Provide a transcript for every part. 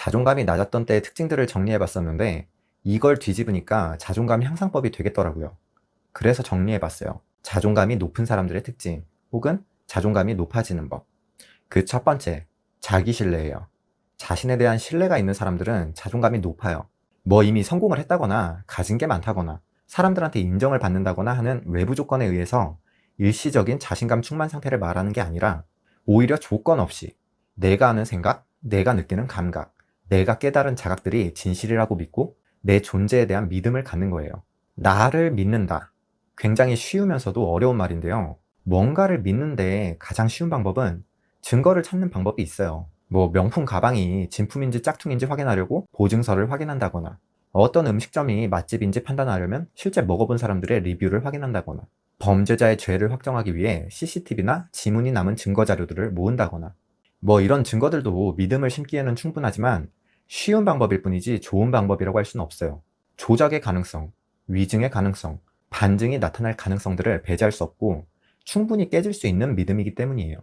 자존감이 낮았던 때의 특징들을 정리해 봤었는데 이걸 뒤집으니까 자존감 향상법이 되겠더라고요. 그래서 정리해 봤어요. 자존감이 높은 사람들의 특징 혹은 자존감이 높아지는 법. 그 첫 번째, 자기 신뢰예요. 자신에 대한 신뢰가 있는 사람들은 자존감이 높아요. 뭐 이미 성공을 했다거나 가진 게 많다거나 사람들한테 인정을 받는다거나 하는 외부 조건에 의해서 일시적인 자신감 충만 상태를 말하는 게 아니라 오히려 조건 없이 내가 하는 생각, 내가 느끼는 감각, 내가 깨달은 자각들이 진실이라고 믿고 내 존재에 대한 믿음을 갖는 거예요. 나를 믿는다. 굉장히 쉬우면서도 어려운 말인데요. 뭔가를 믿는데 가장 쉬운 방법은 증거를 찾는 방법이 있어요. 뭐 명품 가방이 진품인지 짝퉁인지 확인하려고 보증서를 확인한다거나 어떤 음식점이 맛집인지 판단하려면 실제 먹어본 사람들의 리뷰를 확인한다거나 범죄자의 죄를 확정하기 위해 CCTV나 지문이 남은 증거 자료들을 모은다거나 뭐 이런 증거들도 믿음을 심기에는 충분하지만 쉬운 방법일 뿐이지 좋은 방법이라고 할 수는 없어요. 조작의 가능성, 위증의 가능성, 반증이 나타날 가능성들을 배제할 수 없고 충분히 깨질 수 있는 믿음이기 때문이에요.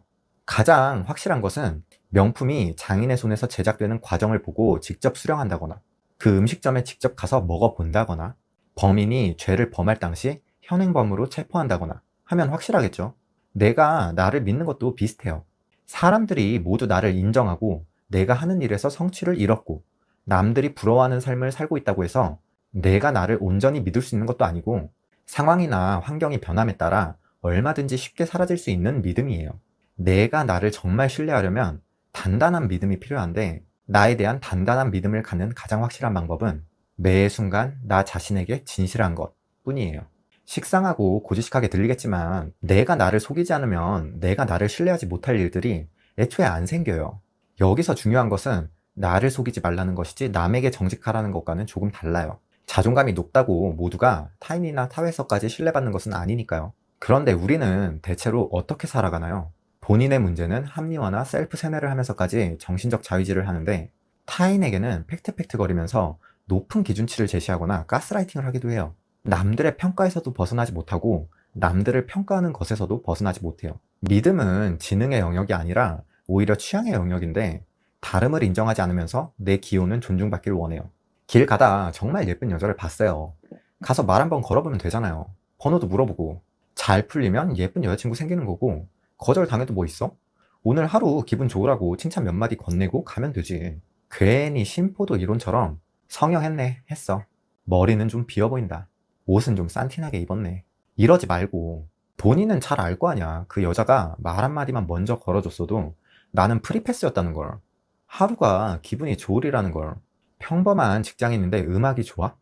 가장 확실한 것은 명품이 장인의 손에서 제작되는 과정을 보고 직접 수령한다거나 그 음식점에 직접 가서 먹어본다거나 범인이 죄를 범할 당시 현행범으로 체포한다거나 하면 확실하겠죠. 내가 나를 믿는 것도 비슷해요. 사람들이 모두 나를 인정하고 내가 하는 일에서 성취를 이뤘고 남들이 부러워하는 삶을 살고 있다고 해서 내가 나를 온전히 믿을 수 있는 것도 아니고 상황이나 환경이 변함에 따라 얼마든지 쉽게 사라질 수 있는 믿음이에요. 내가 나를 정말 신뢰하려면 단단한 믿음이 필요한데 나에 대한 단단한 믿음을 갖는 가장 확실한 방법은 매 순간 나 자신에게 진실한 것 뿐이에요. 식상하고 고지식하게 들리겠지만 내가 나를 속이지 않으면 내가 나를 신뢰하지 못할 일들이 애초에 안 생겨요. 여기서 중요한 것은 나를 속이지 말라는 것이지 남에게 정직하라는 것과는 조금 달라요. 자존감이 높다고 모두가 타인이나 타회사까지 신뢰받는 것은 아니니까요. 그런데 우리는 대체로 어떻게 살아가나요? 본인의 문제는 합리화나 셀프 세뇌를 하면서까지 정신적 자위질을 하는데 타인에게는 팩트 거리면서 높은 기준치를 제시하거나 가스라이팅을 하기도 해요. 남들의 평가에서도 벗어나지 못하고 남들을 평가하는 것에서도 벗어나지 못해요. 믿음은 지능의 영역이 아니라 오히려 취향의 영역인데 다름을 인정하지 않으면서 내 기호는 존중받길 원해요. 길 가다 정말 예쁜 여자를 봤어요. 가서 말 한번 걸어보면 되잖아요. 번호도 물어보고 잘 풀리면 예쁜 여자친구 생기는 거고 거절 당해도 뭐 있어? 오늘 하루 기분 좋으라고 칭찬 몇 마디 건네고 가면 되지. 괜히 심포도 이론처럼 성형했네 했어. 머리는 좀 비어 보인다. 옷은 좀 산티나게 입었네. 이러지 말고 본인은 잘 알 거 아냐. 그 여자가 말 한마디만 먼저 걸어줬어도 나는 프리패스였다는 걸. 하루가 기분이 좋으리라는 걸. 평범한 직장인인데 음악이 좋아?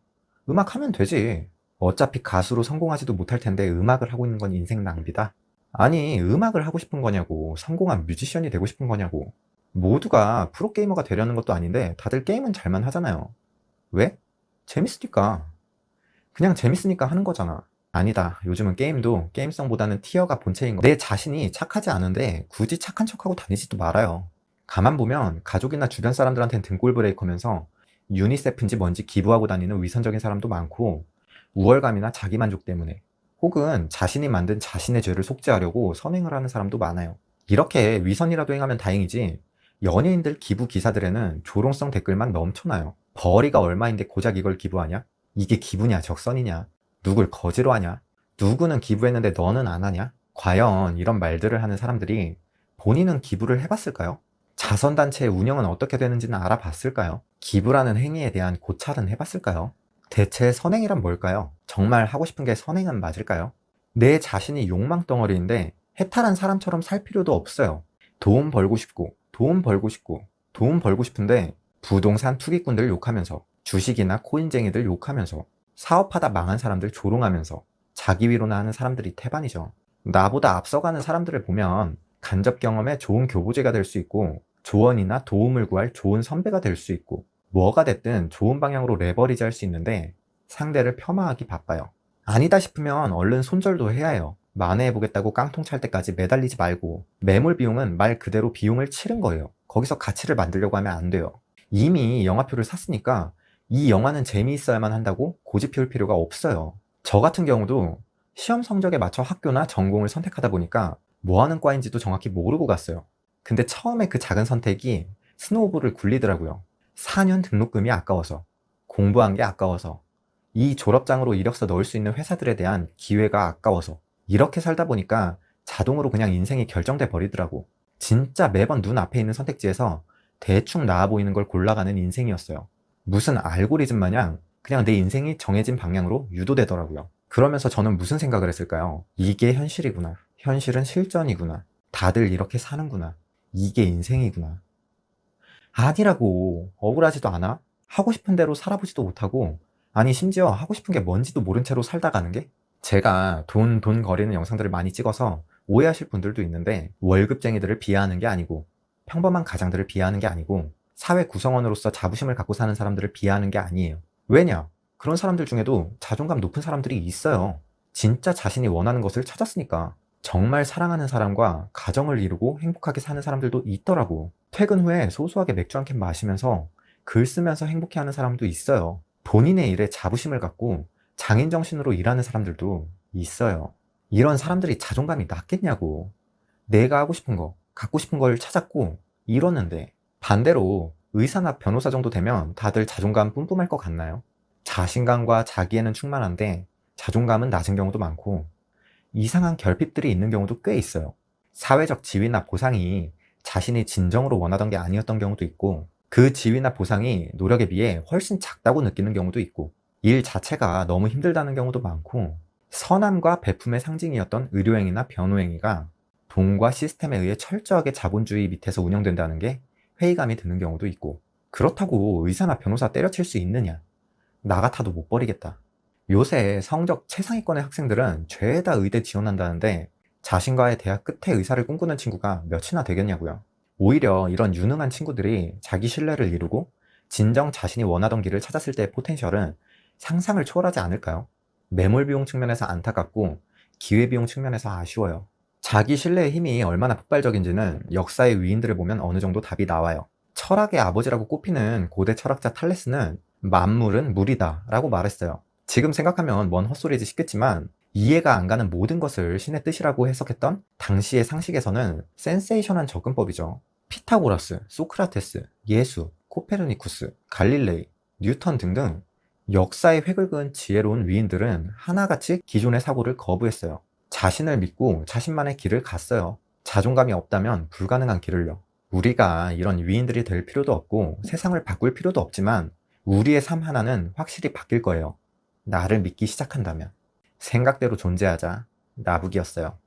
음악 하면 되지. 어차피 가수로 성공하지도 못할 텐데 음악을 하고 있는 건 인생 낭비다. 아니, 음악을 하고 싶은 거냐고. 성공한 뮤지션이 되고 싶은 거냐고. 모두가 프로게이머가 되려는 것도 아닌데 다들 게임은 잘만 하잖아요. 왜? 재밌으니까. 그냥 재밌으니까 하는 거잖아. 아니다. 요즘은 게임도 게임성보다는 티어가 본체인 거. 내 자신이 착하지 않은데 굳이 착한 척하고 다니지도 말아요. 가만 보면 가족이나 주변 사람들한테는 등골 브레이커면서 유니세프인지 뭔지 기부하고 다니는 위선적인 사람도 많고 우월감이나 자기만족 때문에 혹은 자신이 만든 자신의 죄를 속죄하려고 선행을 하는 사람도 많아요. 이렇게 위선이라도 행하면 다행이지 연예인들 기부 기사들에는 조롱성 댓글만 넘쳐나요. 벌이가 얼마인데 고작 이걸 기부하냐? 이게 기부냐 적선이냐? 누굴 거지로 하냐? 누구는 기부했는데 너는 안 하냐? 과연 이런 말들을 하는 사람들이 본인은 기부를 해봤을까요? 자선단체의 운영은 어떻게 되는지는 알아봤을까요? 기부라는 행위에 대한 고찰은 해봤을까요? 대체 선행이란 뭘까요? 정말 하고 싶은 게 선행은 맞을까요? 내 자신이 욕망 덩어리인데 해탈한 사람처럼 살 필요도 없어요. 돈 벌고 싶고, 돈 벌고 싶고, 돈 벌고 싶은데 부동산 투기꾼들 욕하면서, 주식이나 코인쟁이들 욕하면서, 사업하다 망한 사람들 조롱하면서 자기 위로나 하는 사람들이 태반이죠. 나보다 앞서가는 사람들을 보면 간접 경험에 좋은 교보제가 될 수 있고 조언이나 도움을 구할 좋은 선배가 될 수 있고 뭐가 됐든 좋은 방향으로 레버리지 할 수 있는데 상대를 폄하하기 바빠요. 아니다 싶으면 얼른 손절도 해야 해요. 만회해보겠다고 깡통 찰 때까지 매달리지 말고 매몰 비용은 말 그대로 비용을 치른 거예요. 거기서 가치를 만들려고 하면 안 돼요. 이미 영화표를 샀으니까 이 영화는 재미있어야만 한다고 고집 피울 필요가 없어요. 저 같은 경우도 시험 성적에 맞춰 학교나 전공을 선택하다 보니까 뭐 하는 과인지도 정확히 모르고 갔어요. 근데 처음에 그 작은 선택이 스노우볼을 굴리더라고요. 4년 등록금이 아까워서, 공부한 게 아까워서, 이 졸업장으로 이력서 넣을 수 있는 회사들에 대한 기회가 아까워서, 이렇게 살다 보니까 자동으로 그냥 인생이 결정돼 버리더라고. 진짜 매번 눈앞에 있는 선택지에서 대충 나아 보이는 걸 골라가는 인생이었어요. 무슨 알고리즘 마냥 그냥 내 인생이 정해진 방향으로 유도되더라고요. 그러면서 저는 무슨 생각을 했을까요? 이게 현실이구나. 현실은 실전이구나. 다들 이렇게 사는구나. 이게 인생이구나. 아니라고. 억울하지도 않아? 하고 싶은 대로 살아보지도 못하고, 아니 심지어 하고 싶은 게 뭔지도 모른 채로 살다 가는 게? 제가 돈 거리는 영상들을 많이 찍어서 오해하실 분들도 있는데, 월급쟁이들을 비하하는 게 아니고, 평범한 가장들을 비하하는 게 아니고, 사회 구성원으로서 자부심을 갖고 사는 사람들을 비하하는 게 아니에요. 왜냐? 그런 사람들 중에도 자존감 높은 사람들이 있어요. 진짜 자신이 원하는 것을 찾았으니까. 정말 사랑하는 사람과 가정을 이루고 행복하게 사는 사람들도 있더라고. 퇴근 후에 소소하게 맥주 한 캔 마시면서 글 쓰면서 행복해하는 사람도 있어요. 본인의 일에 자부심을 갖고 장인 정신으로 일하는 사람들도 있어요. 이런 사람들이 자존감이 낮겠냐고. 내가 하고 싶은 거, 갖고 싶은 걸 찾았고 이러는데, 반대로 의사나 변호사 정도 되면 다들 자존감 뿜뿜할 것 같나요? 자신감과 자기애는 충만한데 자존감은 낮은 경우도 많고, 이상한 결핍들이 있는 경우도 꽤 있어요. 사회적 지위나 보상이 자신이 진정으로 원하던 게 아니었던 경우도 있고, 그 지위나 보상이 노력에 비해 훨씬 작다고 느끼는 경우도 있고, 일 자체가 너무 힘들다는 경우도 많고, 선함과 베품의 상징이었던 의료행위나 변호행위가 돈과 시스템에 의해 철저하게 자본주의 밑에서 운영된다는 게 회의감이 드는 경우도 있고, 그렇다고 의사나 변호사 때려칠 수 있느냐? 나 같아도 못 버리겠다. 요새 성적 최상위권의 학생들은 죄다 의대 지원한다는데, 자신과의 대학 끝에 의사를 꿈꾸는 친구가 몇이나 되겠냐고요. 오히려 이런 유능한 친구들이 자기 신뢰를 이루고 진정 자신이 원하던 길을 찾았을 때의 포텐셜은 상상을 초월하지 않을까요? 매몰 비용 측면에서 안타깝고 기회 비용 측면에서 아쉬워요. 자기 신뢰의 힘이 얼마나 폭발적인지는 역사의 위인들을 보면 어느 정도 답이 나와요. 철학의 아버지라고 꼽히는 고대 철학자 탈레스는 만물은 물이다 라고 말했어요. 지금 생각하면 뭔 헛소리지 싶겠지만, 이해가 안 가는 모든 것을 신의 뜻이라고 해석했던 당시의 상식에서는 센세이션한 접근법이죠. 피타고라스, 소크라테스, 예수, 코페르니쿠스, 갈릴레이, 뉴턴 등등 역사의 획을 그은 지혜로운 위인들은 하나같이 기존의 사고를 거부했어요. 자신을 믿고 자신만의 길을 갔어요. 자존감이 없다면 불가능한 길을요. 우리가 이런 위인들이 될 필요도 없고 세상을 바꿀 필요도 없지만, 우리의 삶 하나는 확실히 바뀔 거예요. 나를 믿기 시작한다면. 생각대로 존재하자. 나북이었어요.